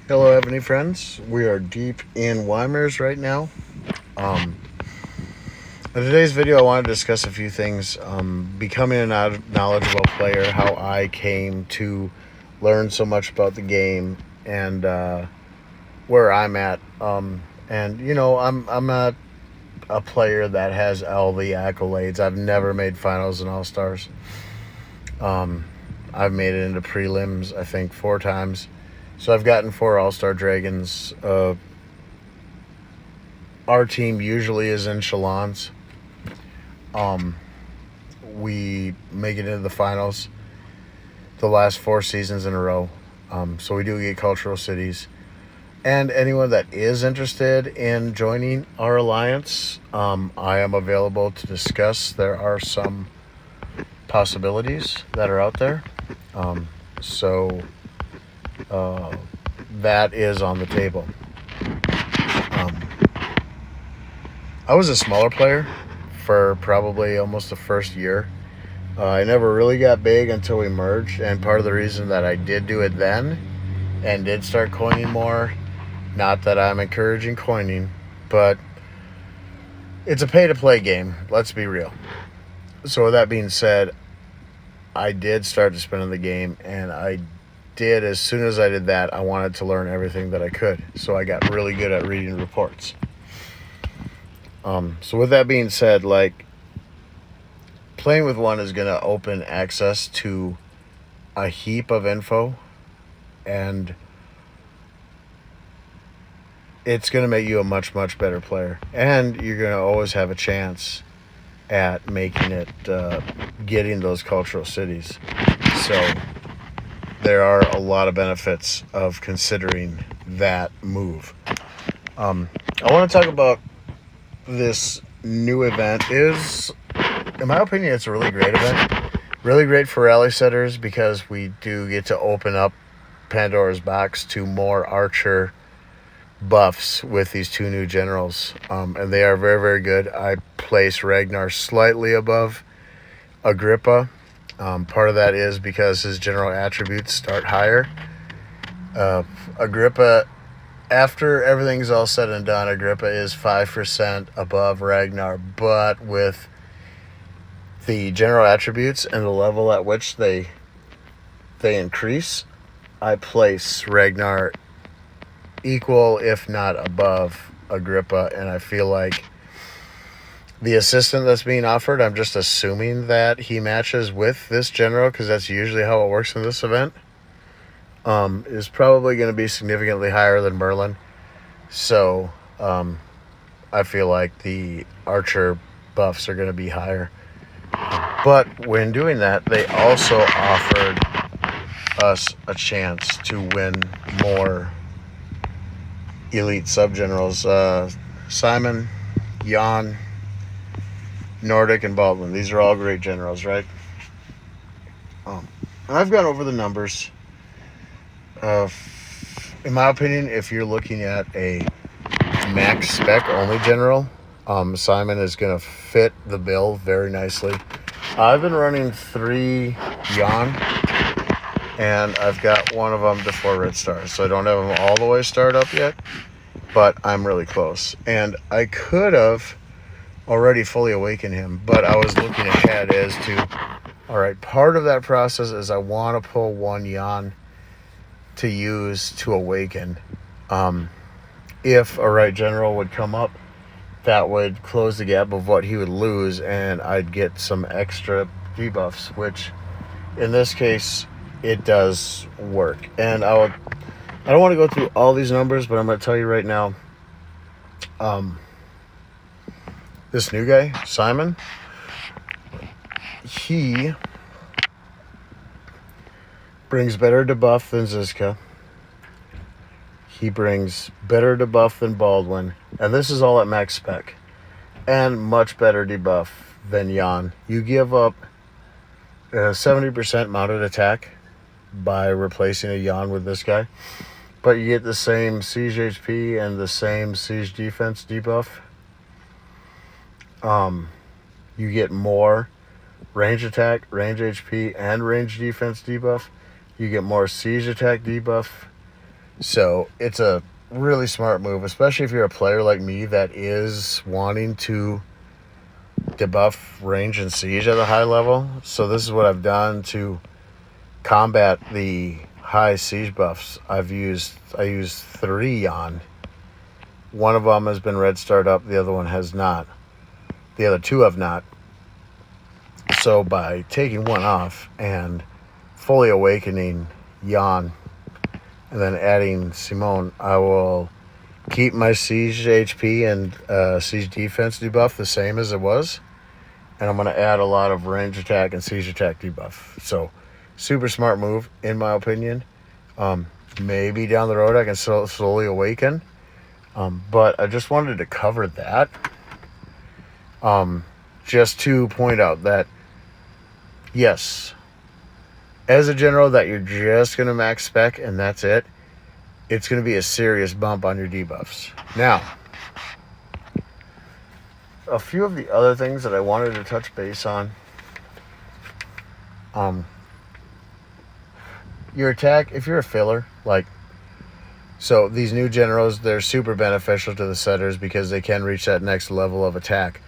Hello, Evony friends. We are deep in Weimer's right now. Um, in today's video, I want to discuss a few things. Becoming a knowledgeable player, how I came to learn so much about the game, and where I'm at. I'm not a player that has all the accolades. I've never made finals and all stars. Um, I've made it into prelims, I think, 4 times. So I've gotten 4 All-Star Dragons. Our team usually is in Chalons. We make it into the finals the last 4 seasons in a row. So we do get cultural cities. And anyone that is interested in joining our alliance, I am available to discuss. There are some possibilities that are out there. So that is on the table. I was a smaller player for probably almost the first year. I never really got big until we merged, and part of the reason that I did do it then and did start coining more, not that I'm encouraging coining, but it's a pay-to-play game, let's be real. So with that being said, I did start to spin in the game, and as soon as I did that, I wanted to learn everything that I could. So I got really good at reading reports. So with that being said, playing with one is going to open access to a heap of info, and it's going to make you a much, much better player. And you're going to always have a chance at making it, getting those cultural cities. So there are a lot of benefits of considering that move. I want to talk about this new event. In my opinion, it's a really great event. Really great for rally setters because we do get to open up Pandora's box to more archer buffs with these 2 new generals. And they are very, very good. I place Ragnar slightly above Agrippa. Part of that is because his general attributes start higher. Agrippa, after everything's all said and done, Agrippa is 5% above Ragnar, but with the general attributes and the level at which they increase, I place Ragnar equal, if not above, Agrippa, and I feel like the assistant that's being offered, I'm just assuming that he matches with this general because that's usually how it works in this event, is probably going to be significantly higher than Merlin. So I feel like the archer buffs are going to be higher. But when doing that, they also offered us a chance to win more elite subgenerals. Simon, Jan, Nordic, and Baldwin. These are all great generals, right? And I've gone over the numbers. In my opinion, if you're looking at a max spec only general, Simon is going to fit the bill very nicely. I've been running 3 Jan, and I've got one of them to 4 red stars, so I don't have them all the way started up yet, but I'm really close. And I could have already fully awakened him, but I was looking ahead as to, all right, part of that process is I want to pull 1 Jan to use to awaken. If a right general would come up, that would close the gap of what he would lose, and I'd get some extra debuffs, which in this case it does work. And I don't want to go through all these numbers, but I'm going to tell you right now, this new guy, Simon, he brings better debuff than Zizka. He brings better debuff than Baldwin. And this is all at max spec. And much better debuff than Jan. You give up 70% mounted attack by replacing a Jan with this guy. But you get the same siege HP and the same siege defense debuff. You get more range attack, range HP, and range defense debuff. You get more siege attack debuff. So it's a really smart move, especially if you're a player like me that is wanting to debuff range and siege at a high level. So this is what I've done to combat the high siege buffs. I used 3 on. One of them has been red starred up, the other one has not. The other 2 have not. So by taking one off and fully awakening Jan and then adding Simone, I will keep my siege HP and siege defense debuff the same as it was. And I'm going to add a lot of range attack and siege attack debuff. So super smart move, in my opinion. Maybe down the road I can slowly awaken. But I just wanted to cover that. Just to point out that, yes, as a general that you're just going to max spec and that's it, it's going to be a serious bump on your debuffs. Now, a few of the other things that I wanted to touch base on. Your attack, if you're a filler, so these new generals, they're super beneficial to the setters because they can reach that next level of attack.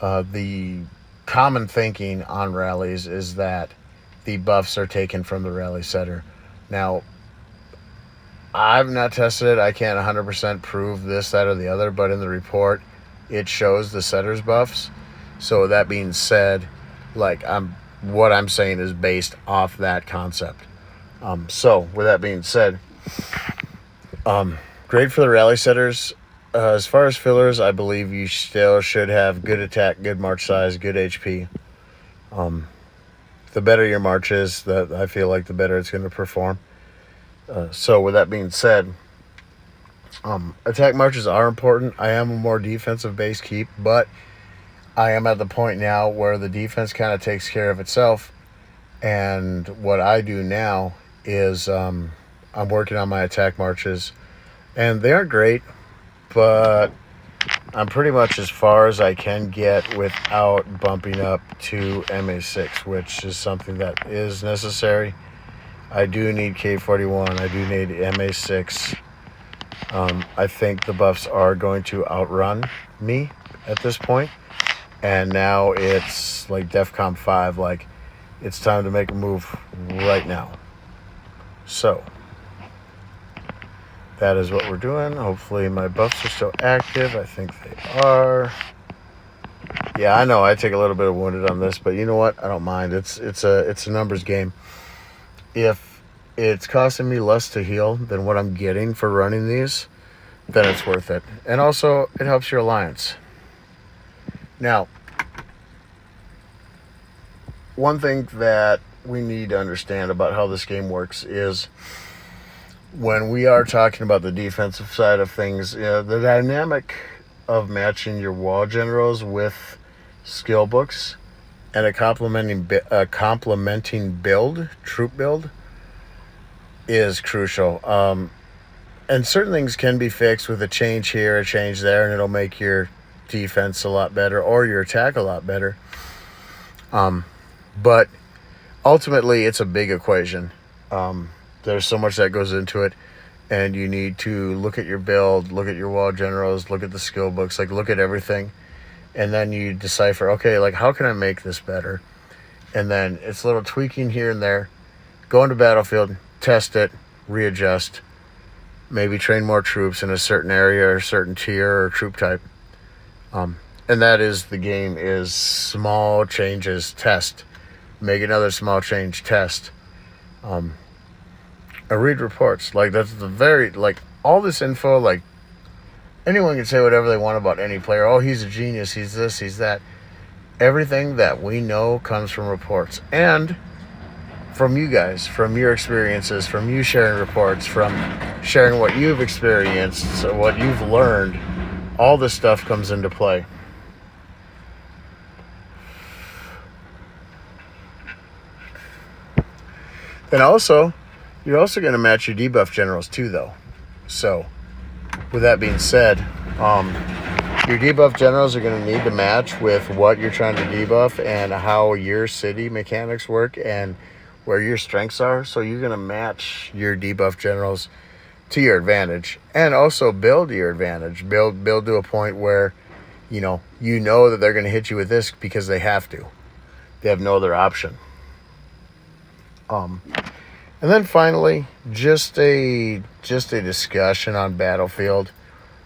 The common thinking on rallies is that the buffs are taken from the rally setter. Now, I've not tested it. I can't 100% prove this, that, or the other, but in the report, it shows the setter's buffs. So that being said, what I'm saying is based off that concept. So with that being said, great for the rally setters. As far as fillers, I believe you still should have good attack, good march size, good HP. The better your march is, I feel like the better it's going to perform. So with that being said, attack marches are important. I am a more defensive base keep, but I am at the point now where the defense kind of takes care of itself. And what I do now is I'm working on my attack marches, and they aren't great, but I'm pretty much as far as I can get without bumping up to MA6, which is something that is necessary. I do need K41. I do need MA6. I think the buffs are going to outrun me at this point. And now it's like DEFCON 5. It's time to make a move right now. So that is what we're doing. Hopefully my buffs are still active. I think they are. Yeah, I know I take a little bit of wounded on this, but you know what? I don't mind. It's a numbers game. If it's costing me less to heal than what I'm getting for running these, then it's worth it. And also, it helps your alliance. Now, one thing that we need to understand about how this game works is when we are talking about the defensive side of things, the dynamic of matching your wall generals with skill books and a complementing troop build, is crucial. And certain things can be fixed with a change here, a change there, and it'll make your defense a lot better or your attack a lot better. But ultimately, it's a big equation. There's so much that goes into it, and you need to look at your build, look at your wall generals, look at the skill books, look at everything, and then you decipher, okay, how can I make this better? And then it's a little tweaking here and there. Go into battlefield, test it, readjust, maybe train more troops in a certain area or a certain tier or troop type. And that is the game, is small changes, test. Make another small change, test. I read reports. That's the very, all this info, anyone can say whatever they want about any player. Oh, he's a genius, he's this, he's that. Everything that we know comes from reports. And from you guys, from your experiences, from you sharing reports, from sharing what you've experienced, so what you've learned. All this stuff comes into play. Then also, you're also going to match your debuff generals too, though. So, with that being said, your debuff generals are going to need to match with what you're trying to debuff and how your city mechanics work and where your strengths are. So you're going to match your debuff generals to your advantage, and also build to your advantage. Build to a point where you know that they're going to hit you with this because they have to. They have no other option. And then finally, just a discussion on Battlefield.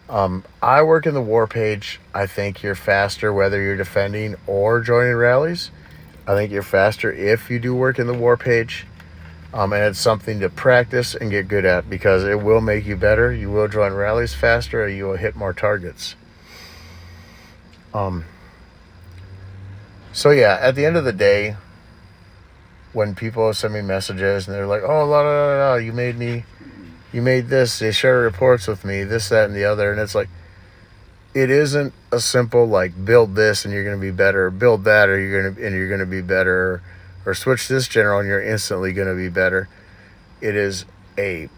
I work in the war page. I think you're faster whether you're defending or joining rallies. I think you're faster if you do work in the war page. And it's something to practice and get good at because it will make you better. You will join rallies faster, or you will hit more targets. So yeah, at the end of the day, when people send me messages and they're like, "Oh, la la la, la, you made this," they share reports with me, this, that, and the other, and it's like, it isn't a simple like build this and you're going to be better, build that or you're going to be better, or switch this general and you're instantly going to be better. It is a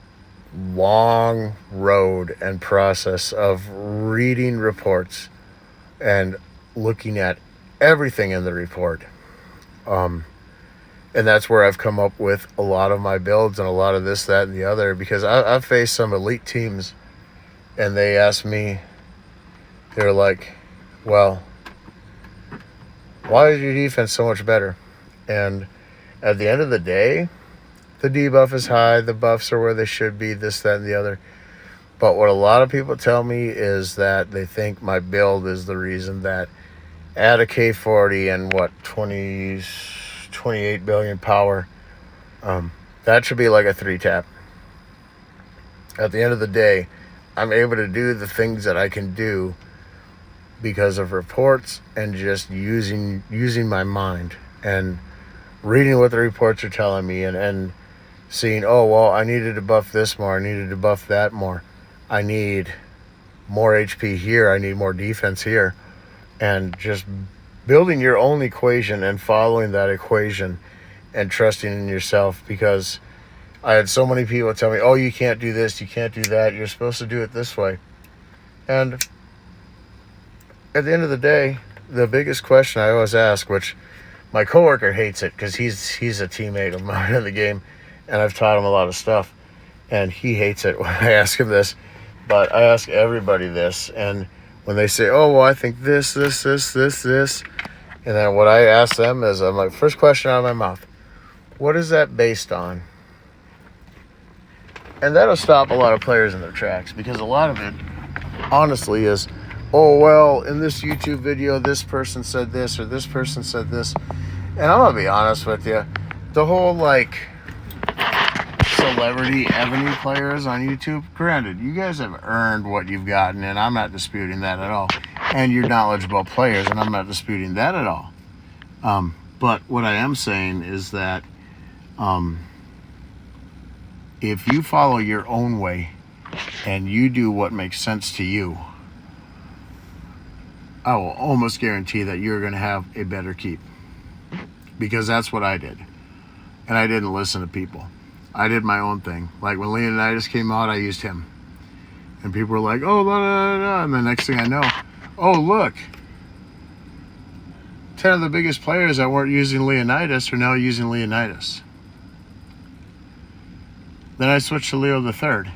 long road and process of reading reports and looking at everything in the report. And that's where I've come up with a lot of my builds and a lot of this, that, and the other, because I've faced some elite teams and they ask me, they're like, well, why is your defense so much better? And at the end of the day, the debuff is high, the buffs are where they should be, this, that, and the other. But what a lot of people tell me is that they think my build is the reason that at a K40 and 28 billion power, that should be like a 3-tap. At the end of the day, I'm able to do the things that I can do because of reports and just using my mind and reading what the reports are telling me and seeing, oh, well, I needed to buff this more, I needed to buff that more, I need more HP here, I need more defense here, and just building your own equation and following that equation and trusting in yourself. Because I had so many people tell me, oh, you can't do this, you can't do that, you're supposed to do it this way. And at the end of the day, the biggest question I always ask, which my coworker hates it because he's a teammate of mine in the game, and I've taught him a lot of stuff, and he hates it when I ask him this, but I ask everybody this, and when they say, oh, well, I think this, and then what I ask them is, I'm like, first question out of my mouth, what is that based on? And that'll stop a lot of players in their tracks, because a lot of it, honestly, is, oh, well, in this YouTube video, this person said this, or this person said this. And I'm going to be honest with you, the whole, like, celebrity Evony players on YouTube, granted, you guys have earned what you've gotten, and I'm not disputing that at all. And you're knowledgeable players, and I'm not disputing that at all. But what I am saying is that if you follow your own way and you do what makes sense to you, I will almost guarantee that you're going to have a better keep. Because that's what I did. And I didn't listen to people. I did my own thing. Like when Leonidas came out, I used him. And people were like, oh, blah, blah, blah. And the next thing I know, oh, look. 10 of the biggest players that weren't using Leonidas are now using Leonidas. Then I switched to Leo the Third.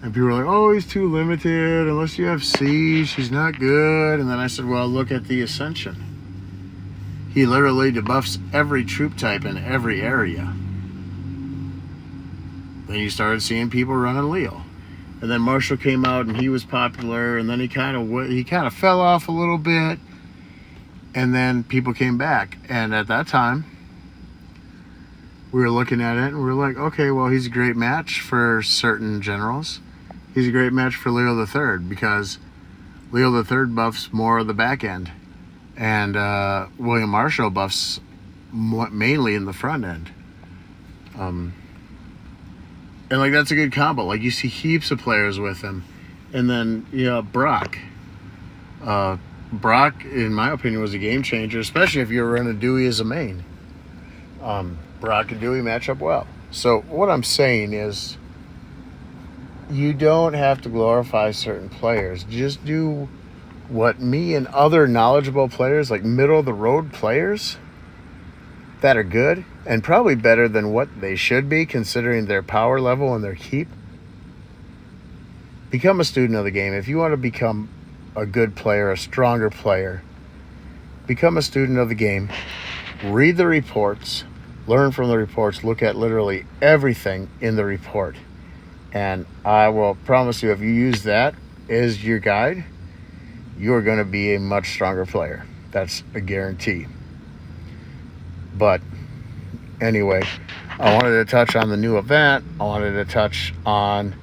And people were like, oh, he's too limited. Unless you have Siege, he's not good. And then I said, well, look at the Ascension. He literally debuffs every troop type in every area. Then you started seeing people running Leo. And then Marshall came out and he was popular. And then he kind of fell off a little bit. And then people came back. And at that time, we were looking at it and we were like, okay, well, he's a great match for certain generals. He's a great match for Leo the Third because Leo the Third buffs more of the back end, and William Marshall buffs mainly in the front end. And like that's a good combo. Like you see heaps of players with him, and then Brock. Brock, in my opinion, was a game changer, especially if you're running Dewey as a main. Brock and Dewey match up well. So what I'm saying is, you don't have to glorify certain players. Just do what me and other knowledgeable players, like middle-of-the-road players that are good and probably better than what they should be considering their power level and their keep. become a student of the game. If you want to become a good player, a stronger player, become a student of the game. Read the reports, learn from the reports, look at literally everything in the report. And I will promise you, if you use that as your guide, you're going to be a much stronger player. That's a guarantee. But anyway, I wanted to touch on the new event. I wanted to touch on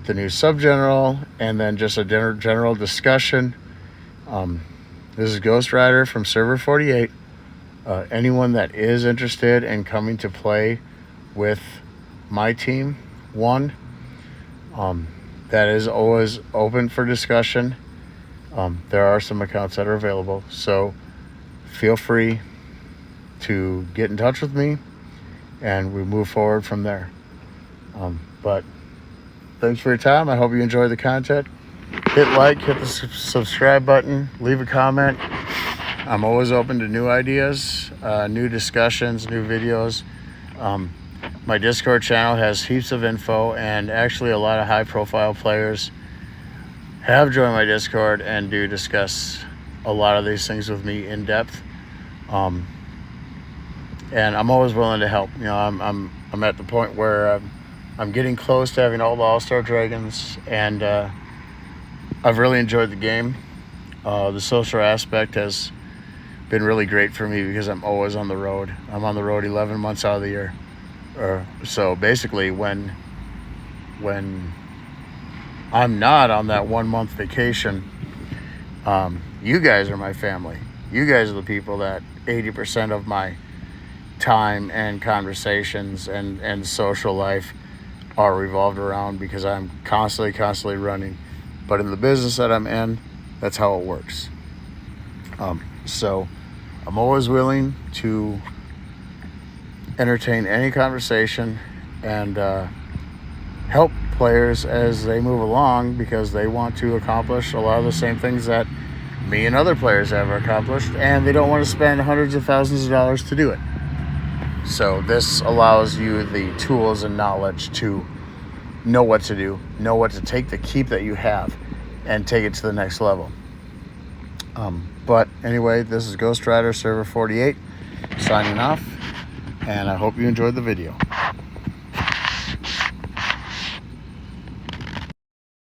the new sub-general, and then just a general discussion. This is Ghost Rider from Server 48. Anyone that is interested in coming to play with my team, that is always open for discussion. There are some accounts that are available, so feel free to get in touch with me, and we move forward from there. But thanks for your time. I hope you enjoy the content. Hit like, hit the subscribe button, leave a comment. I'm always open to new ideas, new discussions, new videos. My Discord channel has heaps of info, and actually a lot of high-profile players have joined my Discord and do discuss a lot of these things with me in depth. And I'm always willing to help. You know, I'm at the point where I'm getting close to having all the All-Star Dragons, and I've really enjoyed the game. The social aspect has been really great for me because I'm always on the road. I'm on the road 11 months out of the year. So basically, when I'm not on that 1 month vacation, you guys are my family. You guys are the people that 80% of my time and conversations and social life are revolved around, because I'm constantly running. But in the business that I'm in, that's how it works. So I'm always willing to entertain any conversation and help players as they move along, because they want to accomplish a lot of the same things that me and other players have accomplished, and they don't want to spend hundreds of thousands of dollars to do it. So this allows you the tools and knowledge to know what to do, know what to take the keep that you have, and take it to the next level. But anyway, this is Ghost Rider Server 48 signing off, and I hope you enjoyed the video.